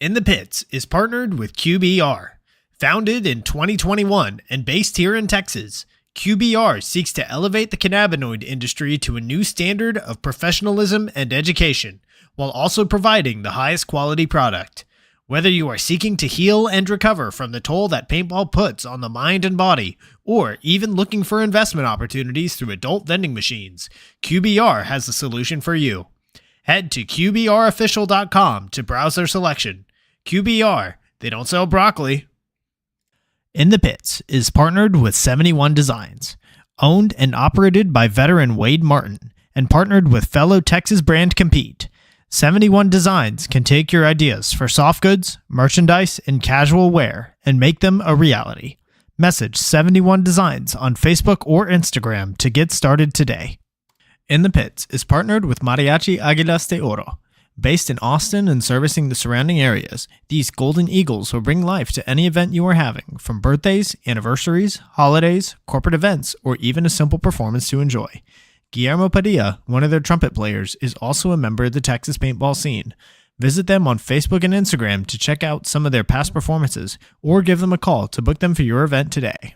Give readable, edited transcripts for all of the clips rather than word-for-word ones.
In the Pits is partnered with QBR. Founded in 2021 and based here in Texas, QBR seeks to elevate the cannabinoid industry to a new standard of professionalism and education, while also providing the highest quality product. Whether you are seeking to heal and recover from the toll that paintball puts on the mind and body, or even looking for investment opportunities through adult vending machines, QBR has the solution for you. Head to QBRofficial.com to browse their selection. QBR, they don't sell broccoli. In the Pits is partnered with 71 Designs, owned and operated by veteran Wade Martin, and partnered with fellow Texas brand Compete. 71 Designs can take your ideas for soft goods, merchandise, and casual wear and make them a reality. Message 71 Designs on Facebook or Instagram to get started today. In the Pits is partnered with Mariachi Águilas de Oro. Based in Austin and servicing the surrounding areas, these Golden Eagles will bring life to any event you are having, from birthdays, anniversaries, holidays, corporate events, or even a simple performance to enjoy. Guillermo Padilla, one of their trumpet players, is also a member of the Texas paintball scene. Visit them on Facebook and Instagram to check out some of their past performances, or give them a call to book them for your event today.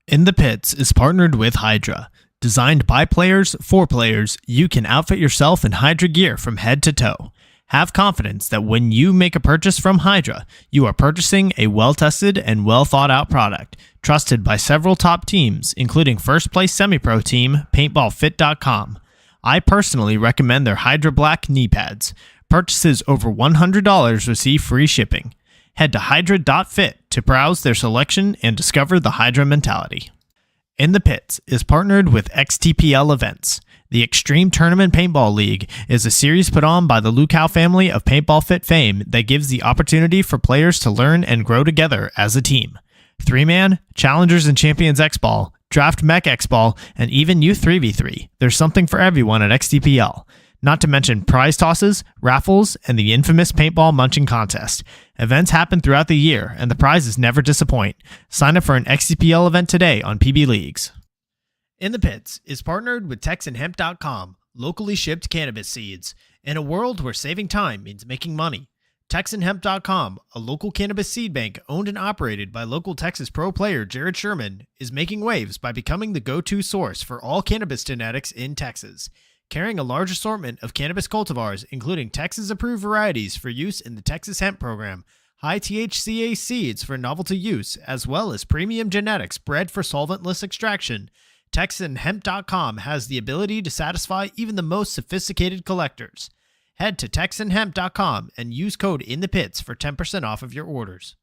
In the Pits is partnered with Hydra. Designed by players for players, you can outfit yourself in Hydra gear from head to toe. Have confidence that when you make a purchase from Hydra, you are purchasing a well-tested and well-thought-out product, trusted by several top teams, including first-place semi-pro team PaintballFit.com. I personally recommend their Hydra Black knee pads. Purchases over $100 receive free shipping. Head to hydra.fit to browse their selection and discover the Hydra mentality. In the Pits is partnered with XTPL Events. The Extreme Tournament Paintball League is a series put on by the Lukow family of Paintball Fit fame that gives the opportunity for players to learn and grow together as a team. 3-man, Challengers and Champions X-Ball, Draft Mech X-Ball, and even Youth 3v3. There's something for everyone at XTPL. Not to mention prize tosses, raffles, and the infamous paintball munching contest. Events happen throughout the year, and the prizes never disappoint. Sign up for an XTPL event today on PB Leagues. In the Pits is partnered with TexanHemp.com, locally shipped cannabis seeds. In a world where saving time means making money, TexanHemp.com, a local cannabis seed bank owned and operated by local Texas pro player Jared Sherman, is making waves by becoming the go-to source for all cannabis genetics in Texas. Carrying a large assortment of cannabis cultivars, including Texas-approved varieties for use in the Texas Hemp Program, high THCA seeds for novelty use, as well as premium genetics bred for solventless extraction, TexanHemp.com has the ability to satisfy even the most sophisticated collectors. Head to TexanHemp.com and use code INTHEPITS for 10% off of your orders.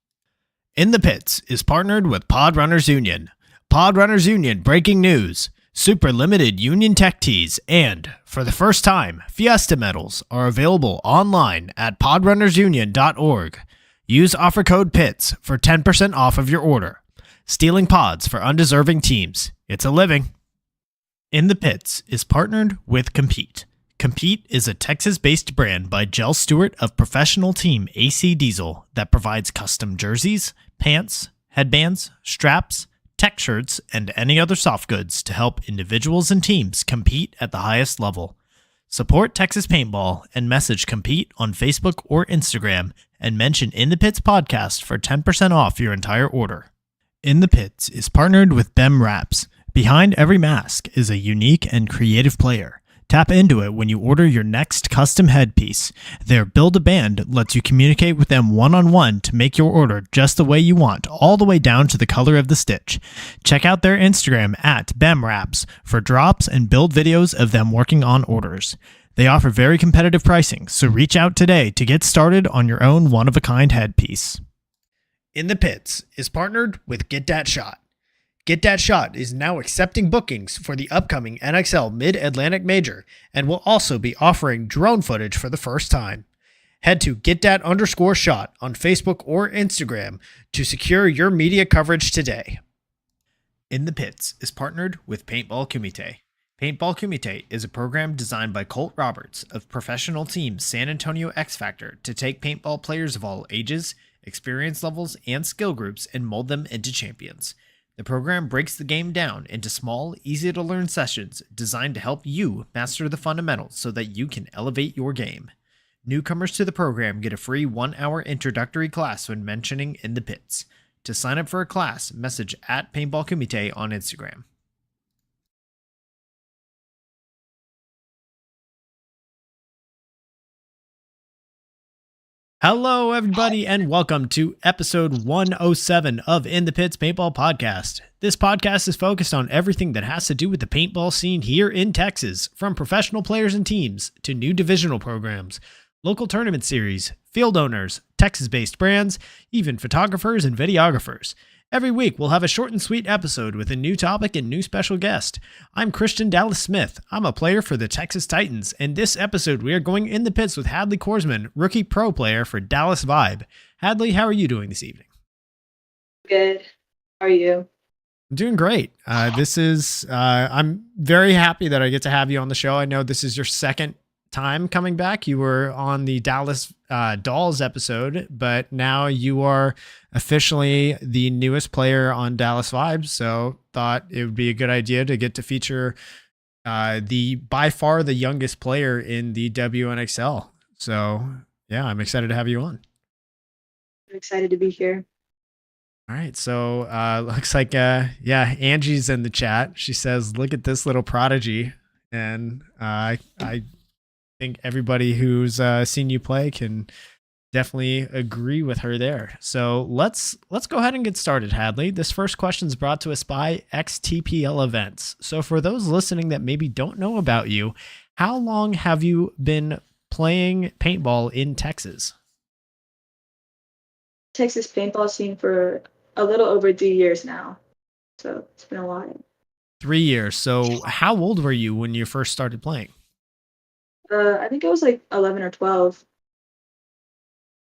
In the Pits is partnered with Podrunners Union. Podrunners Union breaking news. Super limited Union Tech tees and, for the first time, Fiesta medals are available online at podrunnersunion.org. Use offer code PITS for 10% off of your order. Stealing pods for undeserving teams. It's a living. In the Pits is partnered with Compete. Compete is a Texas-based brand by Jell Stewart of professional team AC Diesel that provides custom jerseys, pants, headbands, straps, tech shirts, and any other soft goods to help individuals and teams compete at the highest level. Support Texas Paintball and message Compete on Facebook or Instagram and mention In the Pits Podcast for 10% off your entire order. In the Pits is partnered with BEM Wraps. Behind every mask is a unique and creative player. Tap into it when you order your next custom headpiece. Their Build-A-Band lets you communicate with them one-on-one to make your order just the way you want, all the way down to the color of the stitch. Check out their Instagram at BEMWraps for drops and build videos of them working on orders. They offer very competitive pricing, so reach out today to get started on your own one-of-a-kind headpiece. In the Pits is partnered with Get Dat Shot. Get Dat Shot is now accepting bookings for the upcoming NXL Mid-Atlantic Major and will also be offering drone footage for the first time. Head to GetDat_shot on Facebook or Instagram to secure your media coverage today. In the Pits is partnered with Paintball Kumite. Paintball Kumite is a program designed by Colt Roberts of professional team San Antonio X Factor to take paintball players of all ages, experience levels, and skill groups and mold them into champions. The program breaks the game down into small, easy-to-learn sessions designed to help you master the fundamentals so that you can elevate your game. Newcomers to the program get a free 1-hour introductory class when mentioning In the Pits. To sign up for a class, message at Paintball Kumite on Instagram. Hello, everybody, and welcome to episode 107 of In the Pits Paintball Podcast. This podcast is focused on everything that has to do with the paintball scene here in Texas, from professional players and teams to new divisional programs, local tournament series, field owners, Texas-based brands, even photographers and videographers. Every week, we'll have a short and sweet episode with a new topic and new special guest. I'm Christian Dallas Smith. I'm a player for the Texas Titans, and this episode, we are going in the pits with Hadley Korsman, rookie pro player for Dallas Vibe. Hadley, how are you doing this evening? Good. How are you? I'm doing great. I'm very happy that I get to have you on the show. I know this is your second time coming back. You were on the Dallas Dolls episode, but now you are officially the newest player on Dallas Vibes. So thought it would be a good idea to get to feature the by far the youngest player in the WNXL. So yeah, I'm excited to have you on. I'm excited to be here. All right. So looks like Angie's in the chat. She says, "Look at this little prodigy," and I think everybody who's seen you play can definitely agree with her there. So let's go ahead and get started, Hadley. This first question is brought to us by XTPL Events. So for those listening that maybe don't know about you, how long have you been playing paintball in Texas? Texas paintball scene for a little over 3 years now. So it's been a while. 3 years. So how old were you when you first started playing? I think I was like 11 or 12.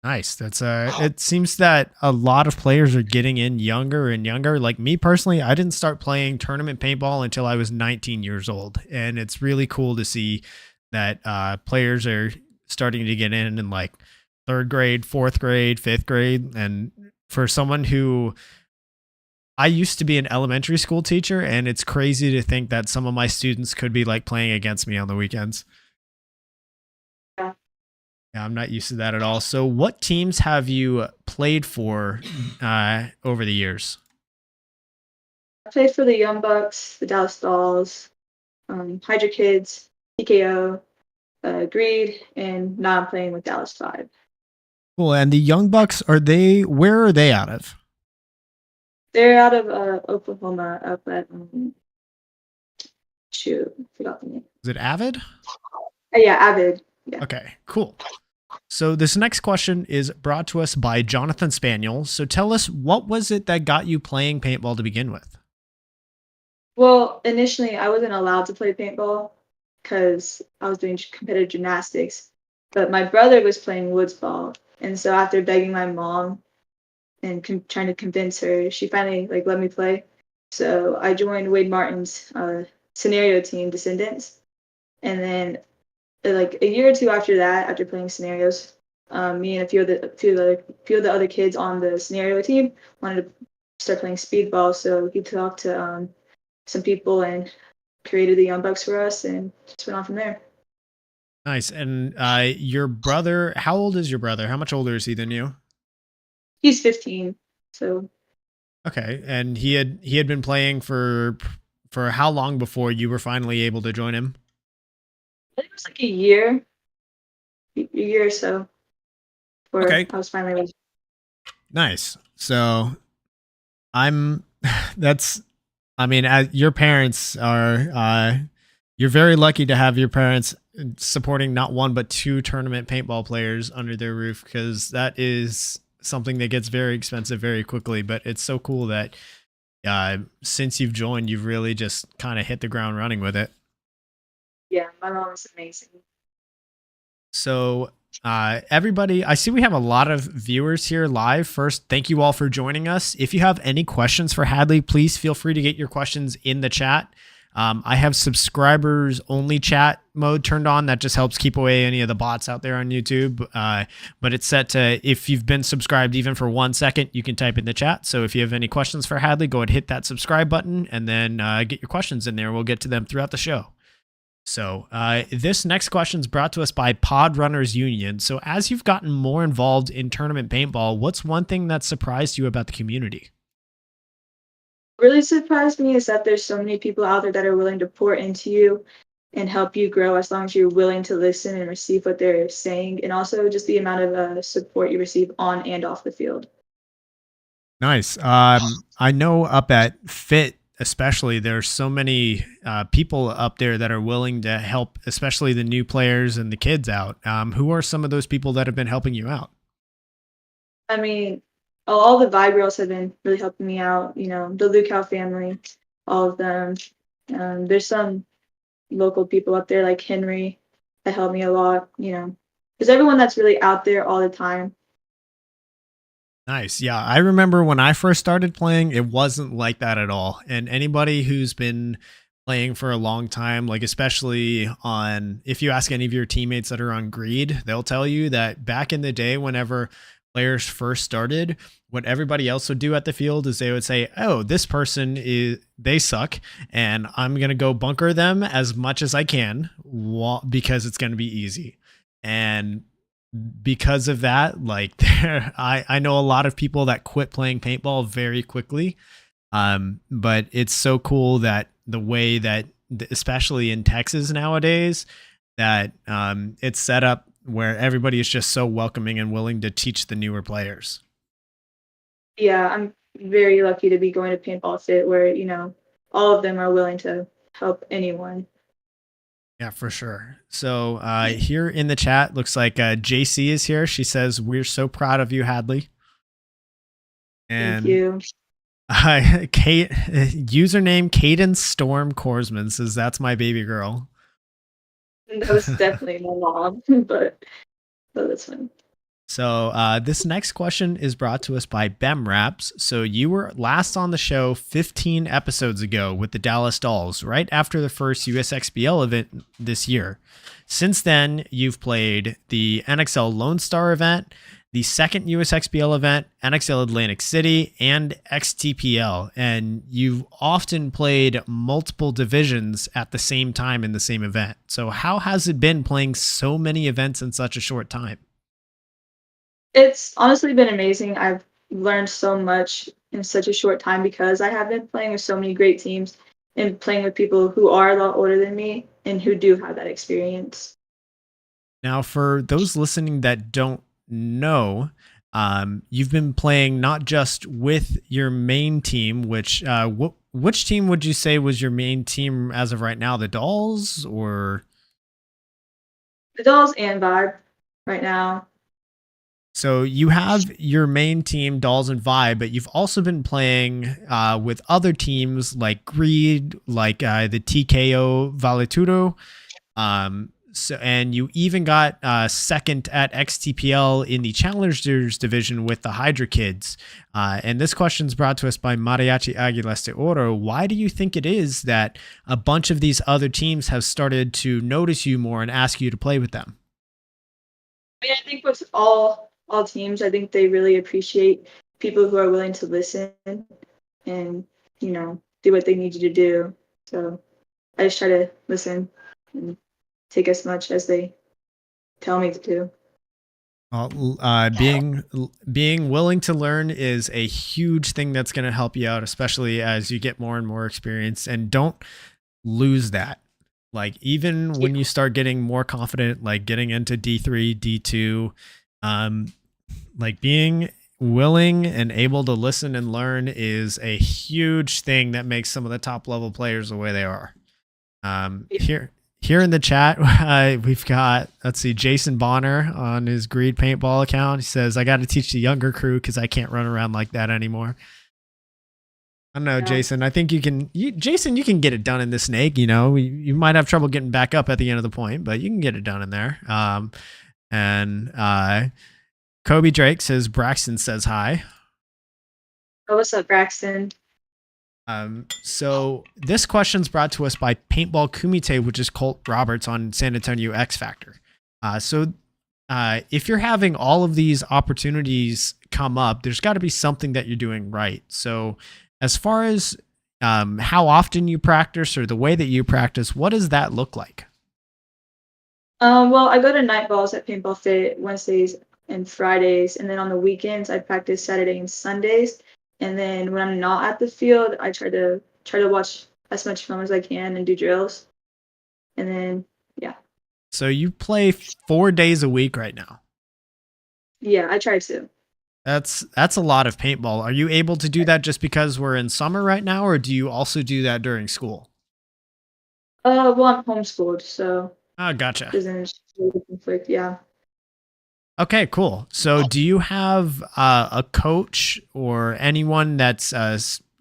Nice. That's it seems that a lot of players are getting in younger and younger. Like me personally, I didn't start playing tournament paintball until I was 19 years old. And it's really cool to see that players are starting to get in like 3rd grade, 4th grade, 5th grade. And for someone who I used to be an elementary school teacher, and it's crazy to think that some of my students could be like playing against me on the weekends. Yeah, I'm not used to that at all. So what teams have you played for over the years? I played for the Young Bucks, the Dallas Dolls, Hydra Kids, TKO, Greed, and now I'm playing with Dallas 5. Cool. And the Young Bucks, where are they out of? They're out of Oklahoma, up at forgot the name. Is it Avid? Yeah, Avid. Yeah. Okay, cool. So this next question is brought to us by Jonathan Spaniel. So tell us, what was it that got you playing paintball to begin with? Well, initially I wasn't allowed to play paintball because I was doing competitive gymnastics, but my brother was playing woods ball. And so after begging my mom and trying to convince her, she finally let me play. So I joined Wade Martin's scenario team, Descendants. And then a year or two after that, after playing scenarios, me and a few of the other kids on the scenario team wanted to start playing speedball. So he talked to some people and created the Young Bucks for us, and just went on from there. Nice. And your brother, how old is your brother? How much older is he than you? He's 15. So. Okay. And he had been playing for how long before you were finally able to join him? I think it was like a year or so. Okay. I was finally ready. Nice. So your parents are, you're very lucky to have your parents supporting not one, but 2 tournament paintball players under their roof, because that is something that gets very expensive very quickly. But it's so cool that since you've joined, you've really just kind of hit the ground running with it. Yeah, my mom is amazing. So everybody, I see we have a lot of viewers here live. First, thank you all for joining us. If you have any questions for Hadley, please feel free to get your questions in the chat. I have subscribers only chat mode turned on. That just helps keep away any of the bots out there on YouTube. But it's set to, if you've been subscribed even for 1 second, you can type in the chat. So if you have any questions for Hadley, go ahead and hit that subscribe button and then get your questions in there. We'll get to them throughout the show. So, this next question is brought to us by Pod Runners Union. So, as you've gotten more involved in tournament paintball, what's one thing that surprised you about the community? Really surprised me is that there's so many people out there that are willing to pour into you and help you grow as long as you're willing to listen and receive what they're saying, and also just the amount of support you receive on and off the field. Nice. I know up at Fit, especially, there's so many people up there that are willing to help, especially the new players and the kids out. Who are some of those people that have been helping you out? I mean, all the Vibe girls have been really helping me out. The Lukow family, all of them. There's some local people up there like Henry that helped me a lot. There's everyone that's really out there all the time. Nice. Yeah. I remember when I first started playing, it wasn't like that at all. And anybody who's been playing for a long time, like especially on, if you ask any of your teammates that are on Greed, they'll tell you that back in the day, whenever players first started, what everybody else would do at the field is they would say, oh, this person they suck, and I'm going to go bunker them as much as I can because it's going to be easy. And because of that, like I know a lot of people that quit playing paintball very quickly. But it's so cool that the way that, especially in Texas nowadays, that it's set up where everybody is just so welcoming and willing to teach the newer players. Yeah, I'm very lucky to be going to Paintball Fit where, all of them are willing to help anyone. Yeah, for sure. So here in the chat, looks like JC is here. She says, we're so proud of you, Hadley. And thank you. Kate, username Cadence Storm Korsman says, that's my baby girl. That was definitely my mom, but that's fine. So this next question is brought to us by Bem Raps. So you were last on the show 15 episodes ago with the Dallas Dolls, right after the first USXBL event this year. Since then, you've played the NXL Lone Star event, the second USXBL event, NXL Atlantic City, and XTPL. And you've often played multiple divisions at the same time in the same event. So how has it been playing so many events in such a short time? It's honestly been amazing. I've learned so much in such a short time because I have been playing with so many great teams and playing with people who are a lot older than me and who do have that experience. Now, for those listening that don't know, you've been playing not just with your main team, which team would you say was your main team as of right now? The Dolls or The Dolls and Vibe right now. So you have your main team, Dolls and Vibe, but you've also been playing with other teams like Greed, like the TKO Valetudo. And you even got second at XTPL in the Challengers division with the Hydra Kids. And this question is brought to us by Mariachi Aguilas de Oro. Why do you think it is that a bunch of these other teams have started to notice you more and ask you to play with them? I think with all teams, I think they really appreciate people who are willing to listen and, do what they need you to do. So I just try to listen and take as much as they tell me to do. Being willing to learn is a huge thing that's going to help you out, especially as you get more and more experience, and don't lose that. Like even when you start getting more confident, like getting into D3, D2, like being willing and able to listen and learn is a huge thing that makes some of the top level players the way they are. Here in the chat, we've got, let's see, Jason Bonner on his Greed Paintball account. He says, I got to teach the younger crew because I can't run around like that anymore. I don't know, yeah. Jason. I think you can get it done in the snake. You might have trouble getting back up at the end of the point, but you can get it done in there. And Kobe Drake says, Braxton says hi. Oh, what's up, Braxton? So this question's brought to us by Paintball Kumite, which is Colt Roberts on San Antonio X Factor. So if you're having all of these opportunities come up, there's got to be something that you're doing right. So as far as how often you practice or the way that you practice, what does that look like? Well, I go to night balls at Paintball Fit Wednesdays and Fridays, and then on the weekends I practice Saturday and Sundays. And then when I'm not at the field, I try to watch as much film as I can and do drills. And then yeah, So you play 4 days a week right now. yeah, I try to. That's a lot of paintball. Are you able to do that just because we're in summer right now, or do you also do that during school? Well, I'm homeschooled, so Ah, gotcha. doesn't really conflict. Yeah. Okay, cool. So do you have a coach or anyone that's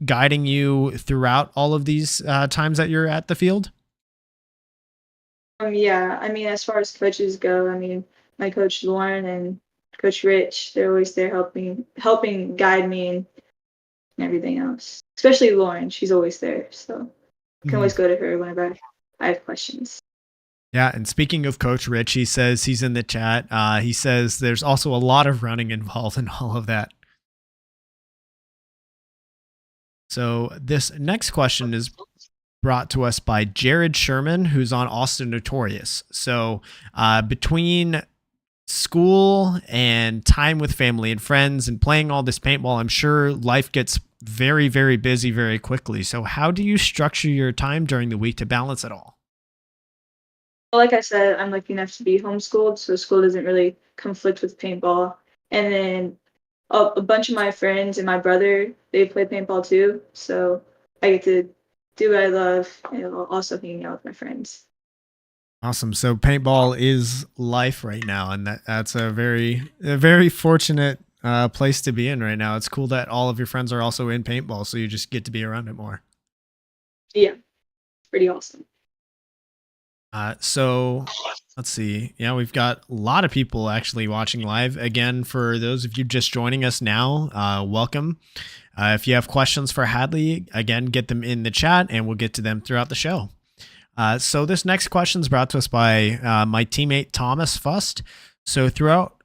guiding you throughout all of these times that you're at the field? Yeah. I mean, as far as coaches go, I mean, my coach Lauren and Coach Rich, they're always there helping guide me and everything else. Especially Lauren, she's always there, so I can Mhm. always go to her whenever I have questions. Yeah, and speaking of Coach Rich, he says he's in the chat. He says there's also a lot of running involved in all of that. So this next question is brought to us by Jared Sherman, who's on Austin Notorious. So between school and time with family and friends and playing all this paintball, I'm sure life gets very, very busy very quickly. So how do you structure your time during the week to balance it all? Well, like I said, I'm lucky enough to be homeschooled, so school doesn't really conflict with paintball. And then a bunch of my friends and my brother, they play paintball too, so I get to do what I love and also hanging out with my friends. Awesome. So paintball is life right now, and that's a very fortunate place to be in right now. It's cool that all of your friends are also in paintball, so you just get to be around it more. Yeah, pretty awesome. So let's see. Yeah, we've got a lot of people actually watching live. Again, for those of you just joining us now, welcome. If you have questions for Hadley, again, get them in the chat, and we'll get to them throughout the show. So this next question is brought to us by my teammate Thomas Fust. So throughout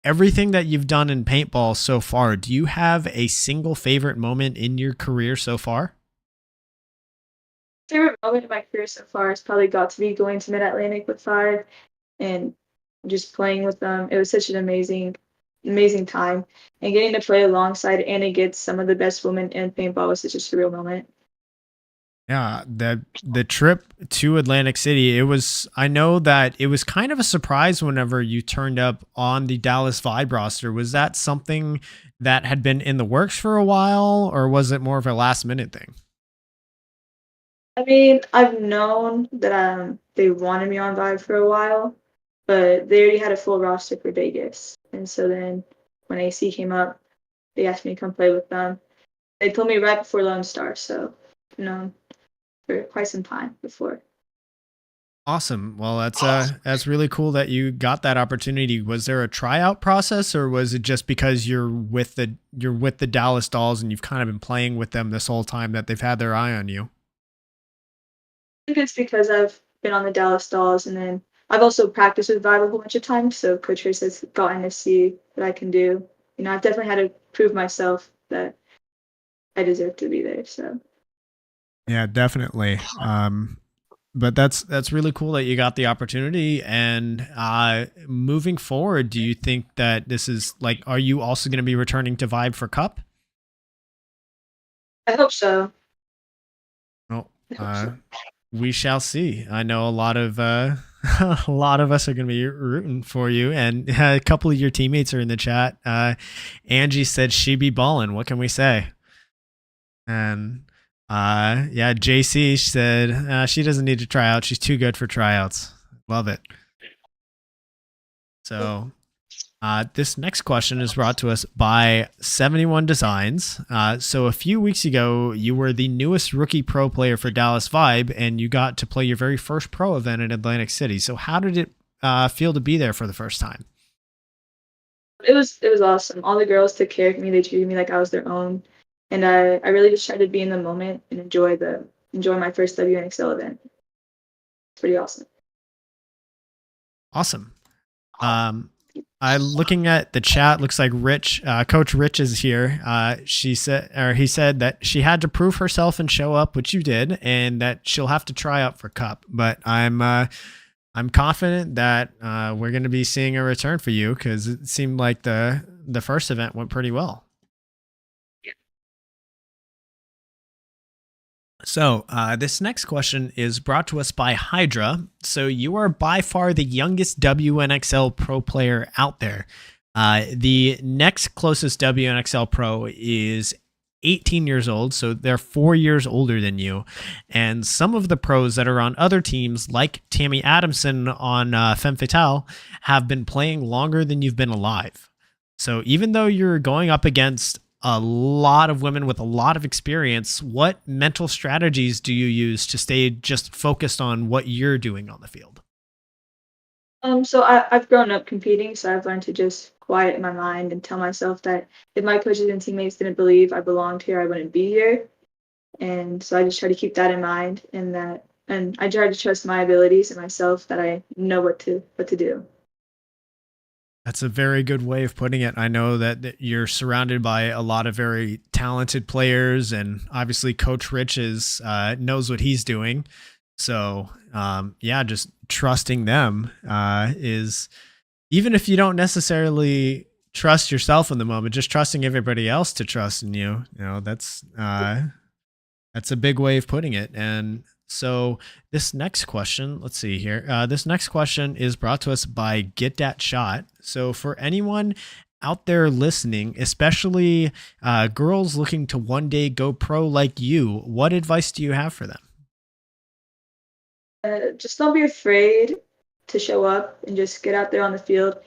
everything that you've done in paintball so far, do you have a single favorite moment in your career so far? Favorite moment in my career so far has probably got to be going to Mid Atlantic with Five and just playing with them. It was such an amazing time. And getting to play alongside Anna Gets, some of the best women in paintball, was such a surreal moment. Yeah, the trip to Atlantic City, it was I know that it was kind of a surprise whenever you turned up on the Dallas Vibe roster. Was that something that had been in the works for a while, or was it more of a last minute thing? I mean, I've known that they wanted me on Vibe for a while, but they already had a full roster for Vegas. And so then when AC came up, they asked me to come play with them. They told me right before Lone Star, so I've known for quite some time before. Awesome. Well, that's really cool that you got that opportunity. Was there a tryout process, or was it just because you're with the Dallas Dolls and you've kind of been playing with them this whole time that they've had their eye on you? I think it's because I've been on the Dallas Dolls, and then I've also practiced with Vibe a whole bunch of times, so Coach Chris has gotten to see what I can do. You know, I've definitely had to prove myself that I deserve to be there. So Yeah, definitely. But that's really cool that you got the opportunity. And moving forward, do you think that this is like, are you also going to be returning to Vibe for Cup? I hope so. Well, I hope uh, so. we shall see. I know a lot of a lot of us are going to be rooting for you, and a couple of your teammates are in the chat. Angie said she be ballin'. What can we say? And yeah, JC said she doesn't need to try out. She's too good for tryouts. Love it. So this next question is brought to us by 71 Designs. So a few weeks ago, you were the newest rookie pro player for Dallas Vibe, and you got to play your very first pro event in Atlantic City. So how did it feel to be there for the first time? It was awesome. All the girls took care of me. They treated me like I was their own, and I really just tried to be in the moment and enjoy my first WNXL event. It's pretty awesome. Awesome. I looking at the chat. Looks like Coach Rich is here. He said that she had to prove herself and show up, which you did, and that she'll have to try out for Cup. But I'm I'm confident that we're going to be seeing a return for you because it seemed like the first event went pretty well. So, this next question is brought to us by Hydra. So, you are by far the youngest WNXL pro player out there. The next closest WNXL pro is 18 years old, so they're 4 years older than you. And some of the pros that are on other teams, like Tammy Adamson on Femme Fatale, have been playing longer than you've been alive. So, even though you're going up against a lot of women with a lot of experience, what mental strategies do you use to stay just focused on what you're doing on the field? So I've grown up competing, so I've learned to just quiet my mind and tell myself that if my coaches and teammates didn't believe I belonged here, I wouldn't be here. And so I just try to keep that in mind, and I try to trust my abilities and myself that I know what to do. That's a very good way of putting it. I know that you're surrounded by a lot of very talented players, and obviously Coach Rich knows what he's doing. So, yeah, just trusting them is, even if you don't necessarily trust yourself in the moment, just trusting everybody else to trust in you. That's a big way of putting it. And so this next question, let's see here. This next question is brought to us by Get That Shot. So for anyone out there listening, especially girls looking to one day go pro like you, what advice do you have for them? Just don't be afraid to show up and just get out there on the field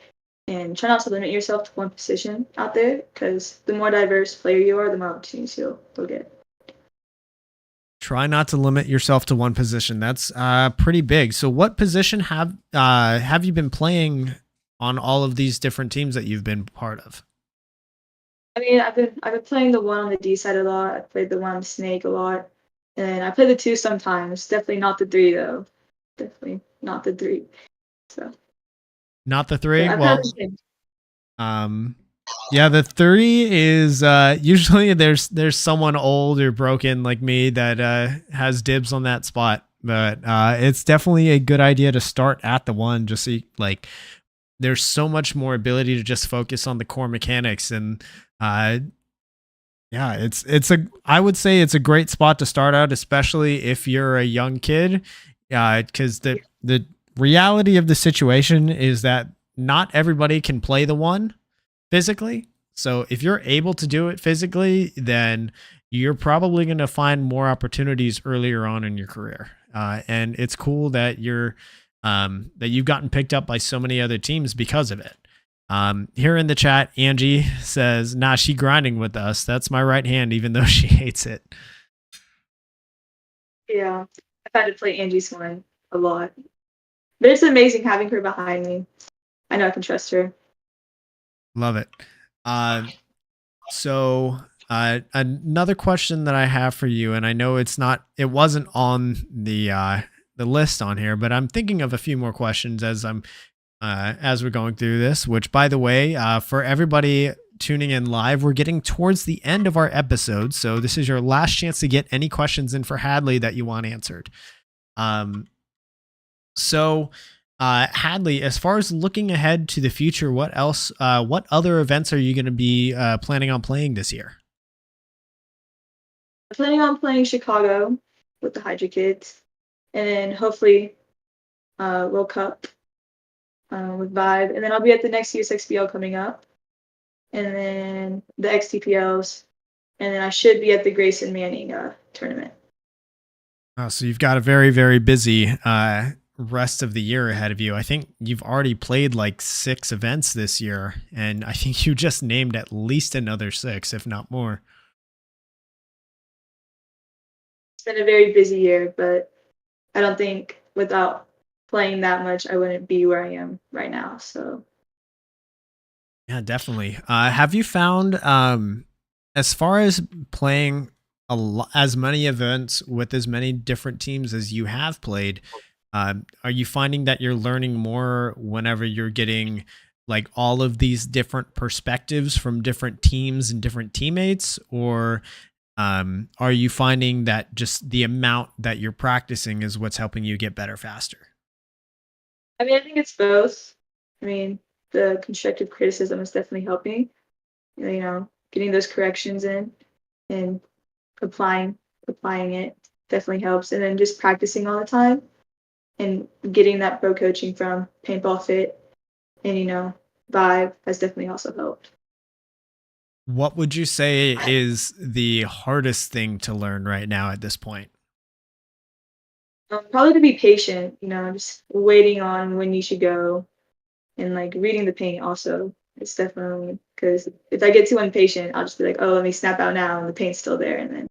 and try not to limit yourself to one position out there because the more diverse player you are, the more opportunities you'll get. Try not to limit yourself to one position. That's pretty big. So what position have you been playing on all of these different teams that you've been part of? I mean, I've been playing the one on the D side a lot. I played the one on the snake a lot, and I play the two sometimes. Definitely not the three though. Definitely not the three. So Not the three? yeah, I've had Well, um yeah, the three is usually there's someone old or broken like me that has dibs on that spot. But it's definitely a good idea to start at the one, just so like there's so much more ability to just focus on the core mechanics. And uh yeah, I would say it's a great spot to start out, especially if you're a young kid. Because the reality of the situation is that not everybody can play the one physically. So if you're able to do it physically, then you're probably going to find more opportunities earlier on in your career. And it's cool that you've gotten picked up by so many other teams because of it. Here in the chat, Angie says, "Nah, she grinding with us. That's my right hand, even though she hates it." yeah, I've had to play Angie's one a lot, but it's amazing having her behind me. I know I can trust her. Love it. Uh, so another question that I have for you, and I know it wasn't on the list on here, but I'm thinking of a few more questions as we're going through this. Which, by the way, for everybody tuning in live, we're getting towards the end of our episode, so this is your last chance to get any questions in for Hadley that you want answered. So, Hadley, as far as looking ahead to the future, what else? What other events are you going to be planning on playing this year? I'm planning on playing Chicago with the Hydra kids, and then hopefully World Cup with Vibe, and then I'll be at the next USXBL coming up, and then the XTPLs, and then I should be at the Grayson Manning tournament. Oh, so you've got a very, very busy rest of the year ahead of you. I think you've already played like 6 events this year, and I think you just named at least another 6, if not more. It's been a very busy year, but I don't think without playing that much, I wouldn't be where I am right now. So Yeah, definitely. Have you found, as far as playing as many events with as many different teams as you have played, are you finding that you're learning more whenever you're getting like all of these different perspectives from different teams and different teammates, or are you finding that just the amount that you're practicing is what's helping you get better faster? I mean, I think it's both. I mean, the constructive criticism is definitely helping. Getting those corrections in and applying applying it definitely helps. And then just practicing all the time and getting that pro coaching from Paintball Fit and Vibe has definitely also helped. What would you say is the hardest thing to learn right now at this point? Probably to be patient, just waiting on when you should go and like reading the paint also. It's definitely because if I get too impatient, I'll just be like, oh, let me snap out now, and the paint's still there, and then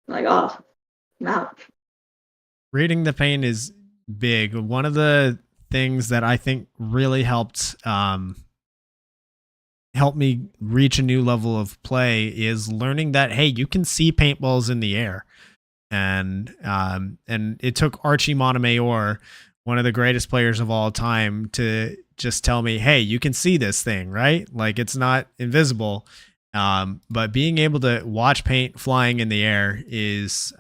I'm like, oh, I'm out. Reading the paint is big. One of the things that I think really helped me reach a new level of play is learning that, hey, you can see paintballs in the air. And it took Archie Montemayor, one of the greatest players of all time, to just tell me, hey, you can see this thing, right? Like, it's not invisible. But being able to watch paint flying in the air is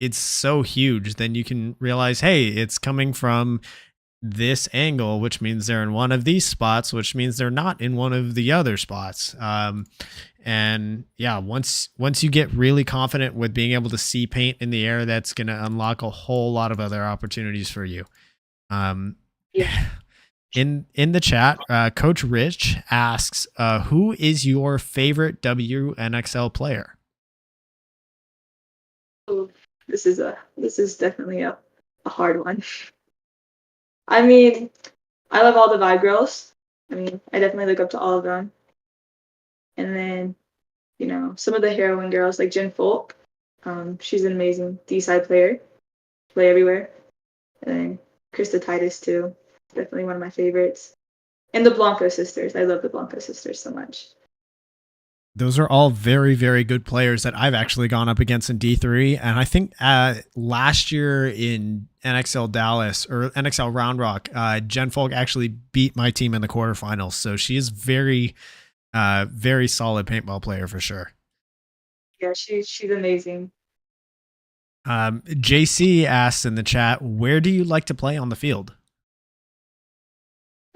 it's so huge. Then you can realize, hey, it's coming from this angle, which means they're in one of these spots, which means they're not in one of the other spots. And yeah, once you get really confident with being able to see paint in the air, that's going to unlock a whole lot of other opportunities for you. Yeah. In the chat, Coach Rich asks, who is your favorite WNXL player? Oh, this is definitely a hard one. I mean, I love all the Vibe girls. I mean, I definitely look up to all of them. And then, some of the heroine girls like Jen Folk. She's an amazing D-side player. Play everywhere. And then Krista Titus too. Definitely one of my favorites. And the Blanco sisters. I love the Blanco sisters so much. Those are all very, very good players that I've actually gone up against in D3. And I think last year in NXL Dallas or NXL Round Rock, Jen Folk actually beat my team in the quarterfinals. So she is very, very solid paintball player for sure. Yeah, she's amazing. JC asks in the chat, where do you like to play on the field?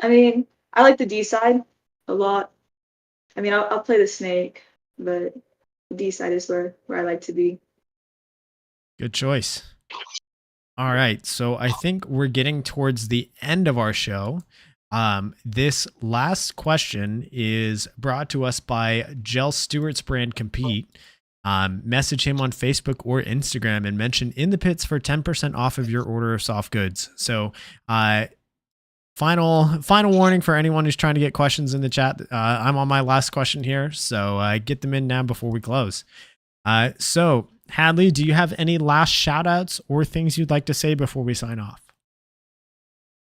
I mean, I like the D side a lot. I mean, I'll play the snake, but the D side is where I like to be. Good choice. All right, so I think we're getting towards the end of our show. This last question is brought to us by Gel Stewart's brand Compete. Message him on Facebook or Instagram and mention In the Pits for 10% off of your order of soft goods. So, final warning for anyone who's trying to get questions in the chat. I'm on my last question here, so get them in now before we close. So Hadley, do you have any last shout outs or things you'd like to say before we sign off?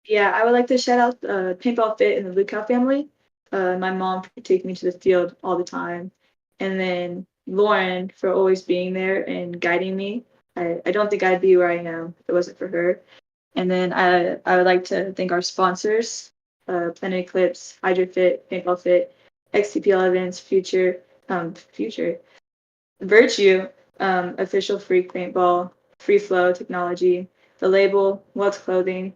Yeah, I would like to shout out Paintball Fit and the Lukow family. My mom for taking me to the field all the time. And then Lauren for always being there and guiding me. I don't think I'd be where I am if it wasn't for her. And then I would like to thank our sponsors, Planet Eclipse, HydroFit, Paintball Fit, XTPL Events, Future, Virtue, Official Freak Paintball, Free Flow Technology, The Label, What's Clothing,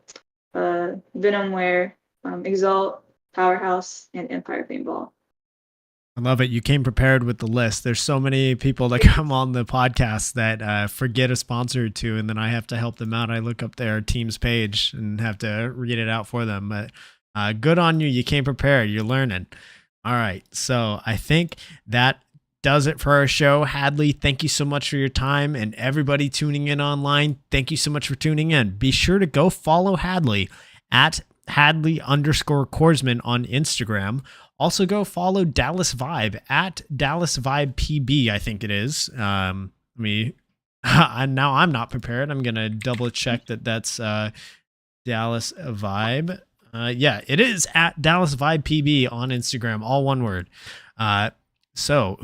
Venomware, Exalt, Powerhouse, and Empire Paintball. I love it. You came prepared with the list. There's so many people that come on the podcast that forget a sponsor or two, and then I have to help them out. I look up their team's page and have to read it out for them. But good on you. You came prepared. You're learning. All right. So I think that does it for our show. Hadley, thank you so much for your time, and everybody tuning in online, thank you so much for tuning in. Be sure to go follow Hadley at Hadley_Korsman on Instagram. Also go follow Dallas Vibe at Dallas Vibe PB, I think it is. Now I'm not prepared. I'm going to double check that that's Dallas Vibe. Yeah, it is at Dallas Vibe PB on Instagram, all one word. So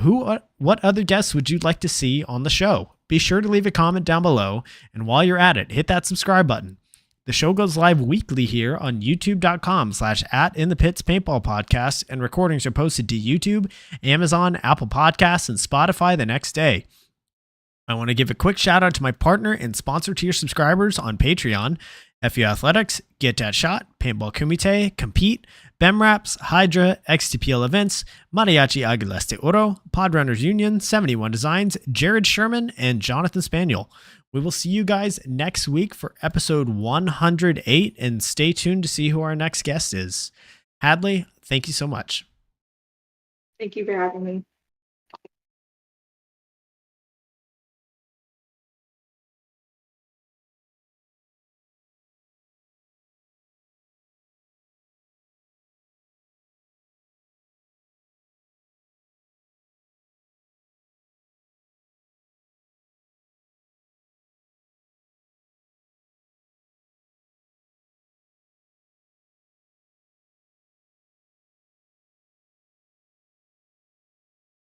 what other guests would you like to see on the show? Be sure to leave a comment down below. And while you're at it, hit that subscribe button. The show goes live weekly here on youtube.com/@inthepitspaintballpodcast, and recordings are posted to YouTube, Amazon, Apple Podcasts, and Spotify the next day. I want to give a quick shout out to my partner and sponsor tier subscribers on Patreon. FU Athletics, Get That Shot, Paintball Kumite, Compete, BEMRAPS, Hydra, XTPL Events, Mariachi Aguilas de Oro, Podrunners Union, 71 Designs, Jared Sherman, and Jonathan Spaniel. We will see you guys next week for episode 108, and stay tuned to see who our next guest is. Hadley, thank you so much. Thank you for having me.